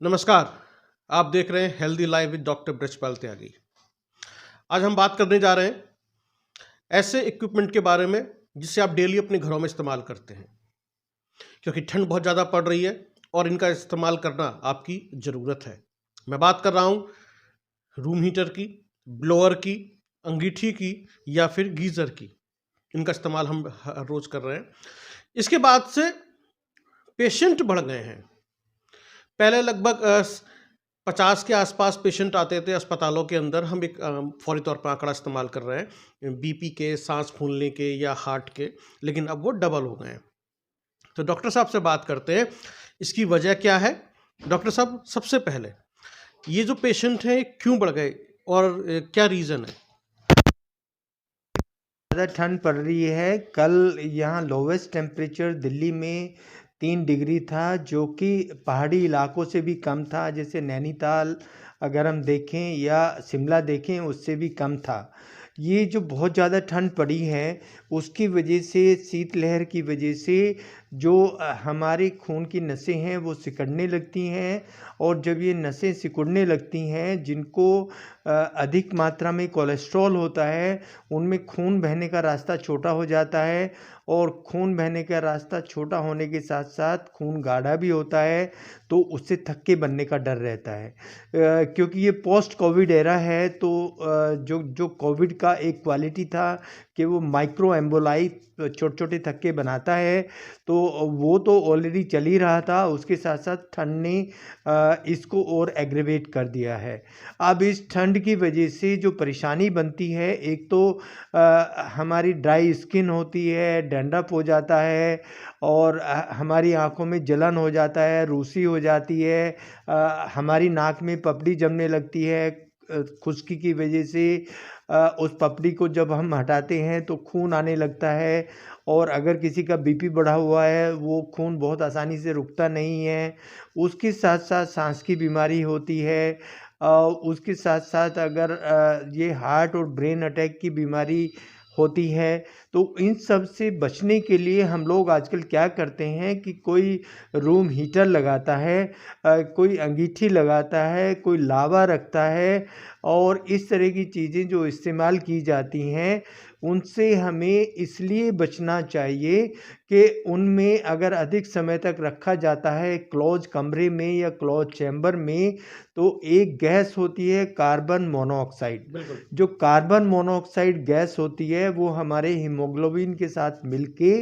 नमस्कार। आप देख रहे हैं healthy life with doctor Brajpal Tyagi. आज हम बात करने जा रहे हैं ऐसे इक्विपमेंट के बारे में जिसे आप डेली अपने घरों में इस्तेमाल करते हैं, क्योंकि ठंड बहुत ज़्यादा पड़ रही है और इनका इस्तेमाल करना आपकी ज़रूरत है। मैं बात कर रहा हूँ रूम हीटर की, ब्लोअर की, अंगीठी की या फिर गीज़र की। इनका इस्तेमाल हम हर रोज़ कर रहे हैं। इसके बाद से पेशेंट बढ़ गए हैं। पहले लगभग 50 के आसपास पेशेंट आते थे अस्पतालों के अंदर। हम एक फौरी तौर पर आंकड़ा इस्तेमाल कर रहे हैं बीपी के, सांस फूलने के या हार्ट के, लेकिन अब वो डबल हो गए हैं। तो डॉक्टर साहब से बात करते हैं, इसकी वजह क्या है। डॉक्टर साहब, सबसे पहले ये जो पेशेंट हैं क्यों बढ़ गए और क्या रीज़न है? ज़्यादा ठंड पड़ रही है। कल यहाँ लोवेस्ट टेम्परेचर दिल्ली में 3 डिग्री था, जो कि पहाड़ी इलाकों से भी कम था। जैसे नैनीताल अगर हम देखें या शिमला देखें, उससे भी कम था। ये जो बहुत ज़्यादा ठंड पड़ी है, उसकी वजह से, शीतलहर की वजह से जो हमारे खून की नसें हैं वो सिकुड़ने लगती हैं। और जब ये नसें सिकुड़ने लगती हैं, जिनको अधिक मात्रा में कोलेस्ट्रॉल होता है, उनमें खून बहने का रास्ता छोटा हो जाता है। और खून बहने का रास्ता छोटा होने के साथ साथ खून गाढ़ा भी होता है, तो उससे थक्के बनने का डर रहता है। क्योंकि ये पोस्ट कोविड एरा है, तो जो जो कोविड का एक क्वालिटी था कि वो माइक्रो एम्बोलाई छोटे छोटे थक्के बनाता है, तो वो तो ऑलरेडी चल ही रहा था। उसके साथ साथ ठंड ने इसको और एग्रेवेट कर दिया है। अब इस ठंड की वजह से जो परेशानी बनती है, एक तो हमारी ड्राई स्किन होती है, डैंड्रफ हो जाता है, और हमारी आँखों में जलन हो जाता है, रूसी हो जाती है, हमारी नाक में पपड़ी जमने लगती है खुश्की की वजह से। उस पपड़ी को जब हम हटाते हैं तो खून आने लगता है। और अगर किसी का बीपी बढ़ा हुआ है, वो खून बहुत आसानी से रुकता नहीं है। उसके साथ साथ सांस की बीमारी होती है। उसके साथ साथ अगर ये हार्ट और ब्रेन अटैक की बीमारी होती है, तो इन सब से बचने के लिए हम लोग आजकल क्या करते हैं कि कोई रूम हीटर लगाता है, कोई अंगीठी लगाता है, कोई लावा रखता है। और इस तरह की चीज़ें जो इस्तेमाल की जाती हैं, उनसे हमें इसलिए बचना चाहिए कि उनमें अगर अधिक समय तक रखा जाता है क्लोज कमरे में या क्लोज चैम्बर में, तो एक गैस होती है कार्बन मोनोऑक्साइड। बिल्कुल। जो कार्बन मोनोऑक्साइड गैस होती है, वो हमारे हीमोग्लोबिन के साथ मिलके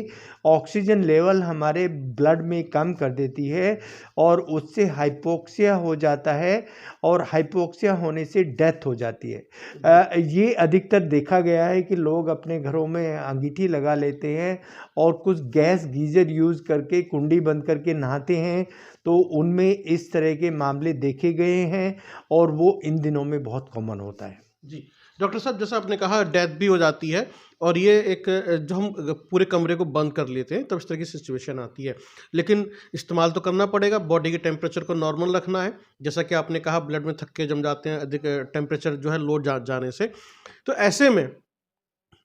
ऑक्सीजन लेवल हमारे ब्लड में कम कर देती है, और उससे हाइपोक्सिया हो जाता है, और हाइपोक्सिया होने से डेथ हो जाती है। ये अधिकतर देखा गया है कि लोग अपने घरों में अंगीठी लगा लेते हैं और कुछ गैस गीज़र यूज़ करके कुंडी बंद करके नहाते हैं, तो उनमें इस तरह के मामले देखे गए हैं, और वो इन दिनों में बहुत कॉमन होता है। जी। डॉक्टर साहब, जैसा आपने कहा डेथ भी हो जाती है और ये एक जो हम पूरे कमरे को बंद कर लेते हैं तब इस तरह की सिचुएशन आती है। लेकिन इस्तेमाल तो करना पड़ेगा, बॉडी के टेम्परेचर को नॉर्मल रखना है। जैसा कि आपने कहा ब्लड में थक्के जम जाते हैं अधिक टेम्परेचर जो है लो जाने से। तो ऐसे में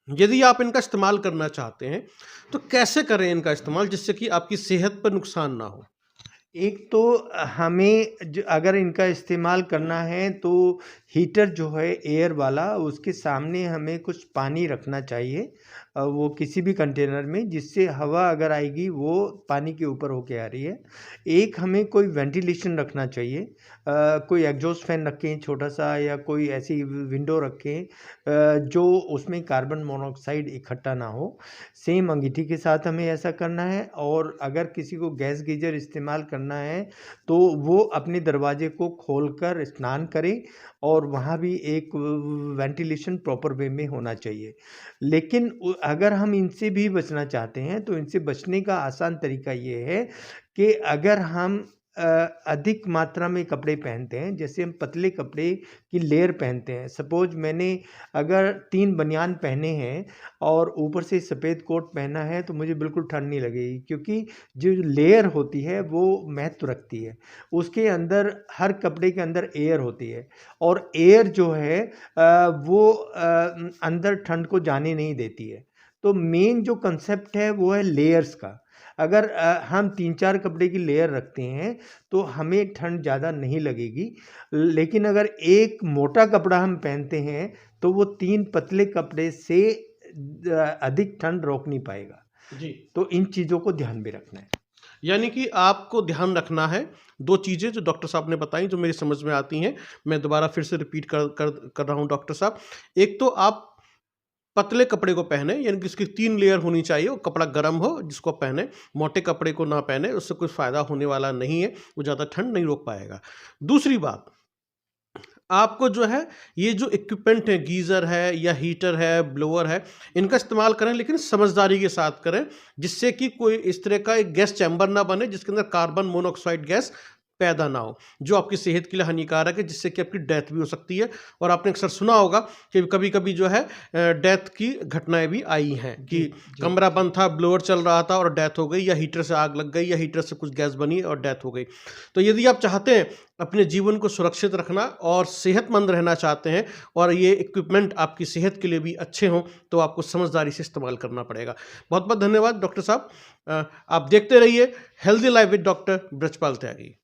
यदि आप इनका इस्तेमाल करना चाहते हैं, तो कैसे करें इनका इस्तेमाल जिससे कि आपकी सेहत पर नुकसान ना हो? एक तो हमें अगर इनका इस्तेमाल करना है, तो हीटर जो है एयर वाला, उसके सामने हमें कुछ पानी रखना चाहिए, वो किसी भी कंटेनर में, जिससे हवा अगर आएगी वो पानी के ऊपर होके आ रही है। एक हमें कोई वेंटिलेशन रखना चाहिए, कोई एग्जॉस्ट फैन रखें छोटा सा, या कोई ऐसी विंडो रखें जो उसमें कार्बन मोनोऑक्साइड इकट्ठा ना हो। सेम अंगीठी के साथ हमें ऐसा करना है। और अगर किसी को गैस गीजर इस्तेमाल करना है, तो वो अपने दरवाजे को खोलकर स्नान करे, और वहाँ भी एक वेंटिलेशन प्रॉपर वे में होना चाहिए। लेकिन अगर हम इनसे भी बचना चाहते हैं, तो इनसे बचने का आसान तरीका ये है कि अगर हम अधिक मात्रा में कपड़े पहनते हैं, जैसे हम पतले कपड़े की लेयर पहनते हैं। सपोज मैंने अगर 3 बनियान पहने हैं और ऊपर से सफ़ेद कोट पहना है, तो मुझे बिल्कुल ठंड नहीं लगेगी, क्योंकि जो लेयर होती है वो महत्व रखती है। उसके अंदर, हर कपड़े के अंदर एयर होती है, और एयर जो है वो अंदर ठंड को जाने नहीं देती है। तो मेन जो कंसेप्ट है वो है लेयर्स का। अगर हम 3-4 कपड़े की लेयर रखते हैं तो हमें ठंड ज़्यादा नहीं लगेगी। लेकिन अगर एक मोटा कपड़ा हम पहनते हैं तो वो 3 पतले कपड़े से अधिक ठंड रोक नहीं पाएगा। जी। तो इन चीज़ों को ध्यान में रखना है। यानी कि आपको ध्यान रखना है, 2 चीज़ें जो डॉक्टर साहब ने बताई जो मेरी समझ में आती हैं, मैं दोबारा फिर से रिपीट कर रहा हूँ डॉक्टर साहब। एक तो आप पतले कपड़े को पहने, यानी कि इसकी 3 लेयर होनी चाहिए, वो कपड़ा गर्म हो जिसको आप पहने, मोटे कपड़े को ना पहने, उससे कोई फ़ायदा होने वाला नहीं है, वो ज़्यादा ठंड नहीं रोक पाएगा। दूसरी बात, आपको जो है ये जो इक्विपमेंट है, गीज़र है या हीटर है, ब्लोअर है, इनका इस्तेमाल करें लेकिन समझदारी के साथ करें, जिससे कि कोई इस तरह का एक गैस चैम्बर ना बने जिसके अंदर कार्बन मोनोऑक्साइड गैस पैदा ना हो, जो आपकी सेहत के लिए हानिकारक है, जिससे कि आपकी डेथ भी हो सकती है। और आपने अक्सर सुना होगा कि कभी-कभी जो है डेथ की घटनाएँ भी आई हैं कि जी। कमरा बंद था, ब्लोअर चल रहा था और डेथ हो गई, या हीटर से आग लग गई, या हीटर से कुछ गैस बनी और डेथ हो गई। तो यदि आप चाहते हैं अपने जीवन को सुरक्षित रखना और सेहतमंद रहना चाहते हैं और ये इक्विपमेंट आपकी सेहत के लिए भी अच्छे हों, तो आपको समझदारी से इस्तेमाल करना पड़ेगा। बहुत-बहुत धन्यवाद डॉक्टर साहब। आप देखते रहिए healthy life with doctor Brajpal Tyagi.